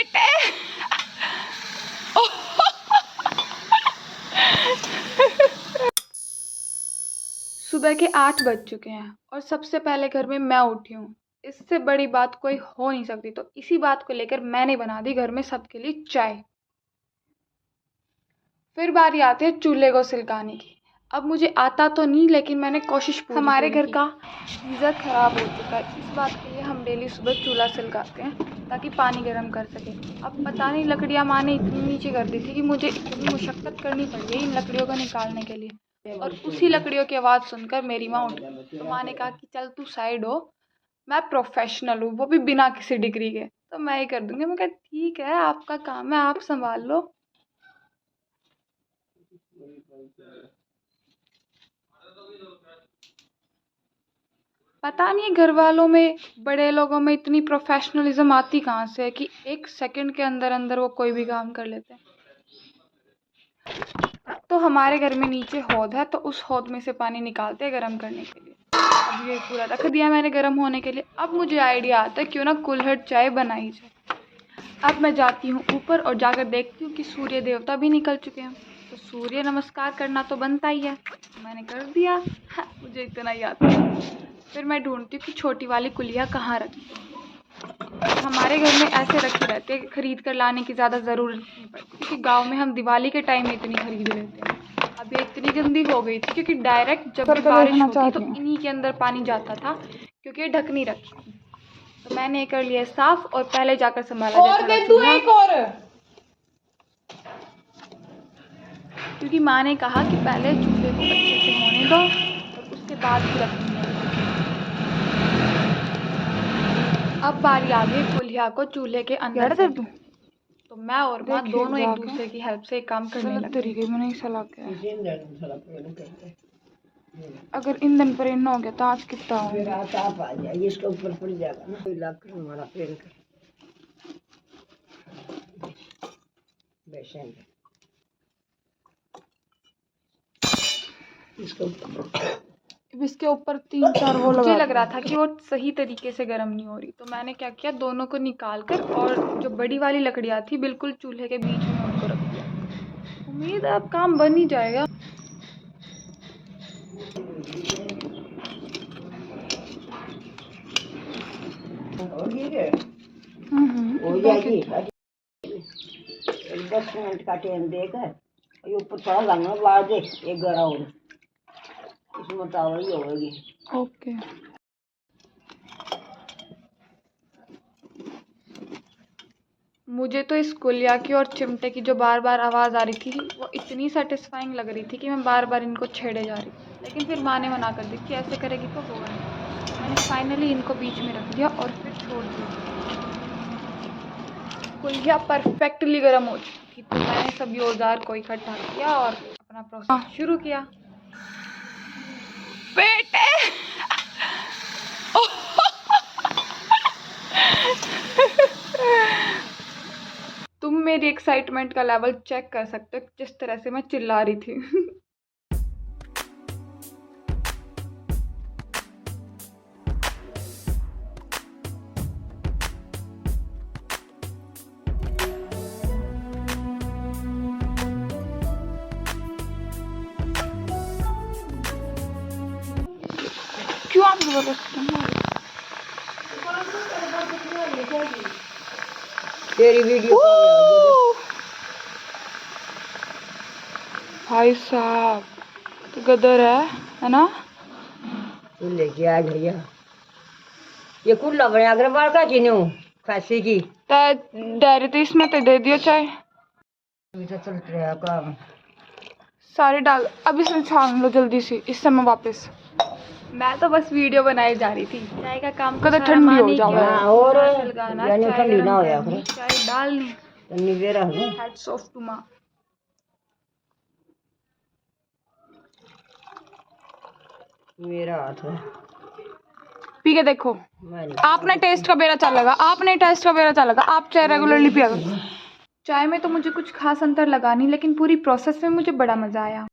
बेटे सुबह के 8 बज चुके हैं और सबसे पहले घर में मैं उठी हूँ। इससे बड़ी बात कोई हो नहीं सकती, तो इसी बात को लेकर मैंने बना दी घर में सबके लिए चाय। फिर बारी आती है चूल्हे को सिलकाने की। अब मुझे आता तो नहीं, लेकिन मैंने कोशिश पूरी हमारे घर का गीज़र ख़राब हो चुका है, इस बात के लिए हम डेली सुबह चूल्हा सिलकाते हैं ताकि पानी गर्म कर सकें। अब पता नहीं लकड़ियाँ माँ ने इतनी नीचे कर दी थी कि मुझे इतनी मशक्क़त करनी पड़ी है इन लकड़ियों को निकालने के लिए। और उसी लकड़ियों की आवाज़ सुनकर मेरी माँ उठ गई। तो माँ ने कहा कि चल तू साइड हो, मैं प्रोफेशनल हूँ, वो भी बिना किसी डिग्री के, तो मैं ही कर दूँगी। मैं कहा ठीक है, आपका काम है, आप संभाल लो। पता नहीं घर वालों में, बड़े लोगों में इतनी प्रोफेशनलिज्म आती कहाँ से है कि 1 सेकंड के अंदर अंदर वो कोई भी काम कर लेते हैं। तो हमारे घर में नीचे हौद है, तो उस हौद में से पानी निकालते हैं गर्म करने के लिए। अब ये पूरा रख दिया मैंने गर्म होने के लिए। अब मुझे आइडिया आता है क्यों ना कुल्हड़ चाय बनाई जाए। अब मैं जाती हूँ ऊपर और जाकर देखती हूँ कि सूर्य देवता भी निकल चुके हैं, तो सूर्य नमस्कार करना तो बनता ही है। मैंने कर दिया। मुझे इतना ही आता है। फिर मैं ढूंढती हूँ कि छोटी वाली कुलिया कहाँ रखी है। हमारे घर में ऐसे रखे रहते हैं, खरीद कर लाने की ज़्यादा ज़रूरत नहीं पड़ती, क्योंकि गांव में हम दिवाली के टाइम में इतनी खरीद लेते हैं। अब ये इतनी गंदी हो गई थी क्योंकि डायरेक्ट जब भी बारिश होती तो इन्हीं के अंदर पानी जाता था, क्योंकि ये ढक नहीं रखी थी। तो मैंने कर लिया साफ और पहले जाकर संभाला क्योंकि माँ ने कहा कि पहले चूल्हे को अच्छे से होने दो और उसके बाद ही रखनी है। अब बारी आ गई कुल्हिया को चूल्हे के अंदर से। तो मैं और माँ दोनों एक दूसरे की हेल्प से काम करने लगे। अगर ईंधन पर इन हो गया तो आज कितना आप आ जाइए, इसके ऊपर पड़ जाएगा ना, कोई लाख हमारा पेड़ का इसके ऊपर 3-4 वो मुझे लग रहा था कि वो सही तरीके से गर्म नहीं हो रही, तो मैंने क्या किया, दोनों को निकाल कर और जो बड़ी वाली लकड़ियाँ थी बिल्कुल चूल्हे के बीच में उनको रख दिया। उम्मीद है अब काम बन ही जाएगा। हो जाएगी। 10 मिनट का टाइम देकर ये ऊपर थोड़ा लगाना, बाहर दे एक गरा और इसमें तावल ही होगी। ओके। मुझे तो इस कुलिया की और चिमटे की जो बार बार आवाज़ आ रही थी वो इतनी सेटिस्फाइंग लग रही थी कि मैं बार बार इनको छेड़े जा रही थी, लेकिन फिर माँ ने मना कर दी कि ऐसे करेगी तो होगा नहीं। मैंने फाइनली इनको बीच में रख दिया और फिर छोड़ दिया। कुलिया परफेक्टली गर्म हो चुकी थी, तो मैंने सभी औजार को इकट्ठा किया और अपना प्रोसेस शुरू किया। बेटे तुम मेरी एक्साइटमेंट का लेवल चेक कर सकते हो जिस तरह से मैं चिल्ला रही थी। क्यों आप तेरी वीडियो भाई साहब तो गदर है ना। लेके आ भैया, ये कुल्ला बना कर बाल का चीनू खांसी की डायरी तो इसमें तो दे दियो चाय। चल रहा काम सारे डाल, अब इसमें छान लो जल्दी से, इस समय वापस। मैं तो बस वीडियो बनाई जा रही थी, चाय का काम कद ठंडी हो जाओ और ठंडी ना हो जाए, चाय डालनी हेड्स ऑफ टू माँ। मेरा हाथ है, पी के देखो, आपने टेस्ट का बेरा चलेगा, आपने टेस्ट का बेरा चलेगा, आप चाय रेगुलरली पिया करो। चाय में तो मुझे कुछ खास अंतर लगा नहीं, लेकिन पूरी प्रोसेस में मुझे बड़ा मज़ा आया।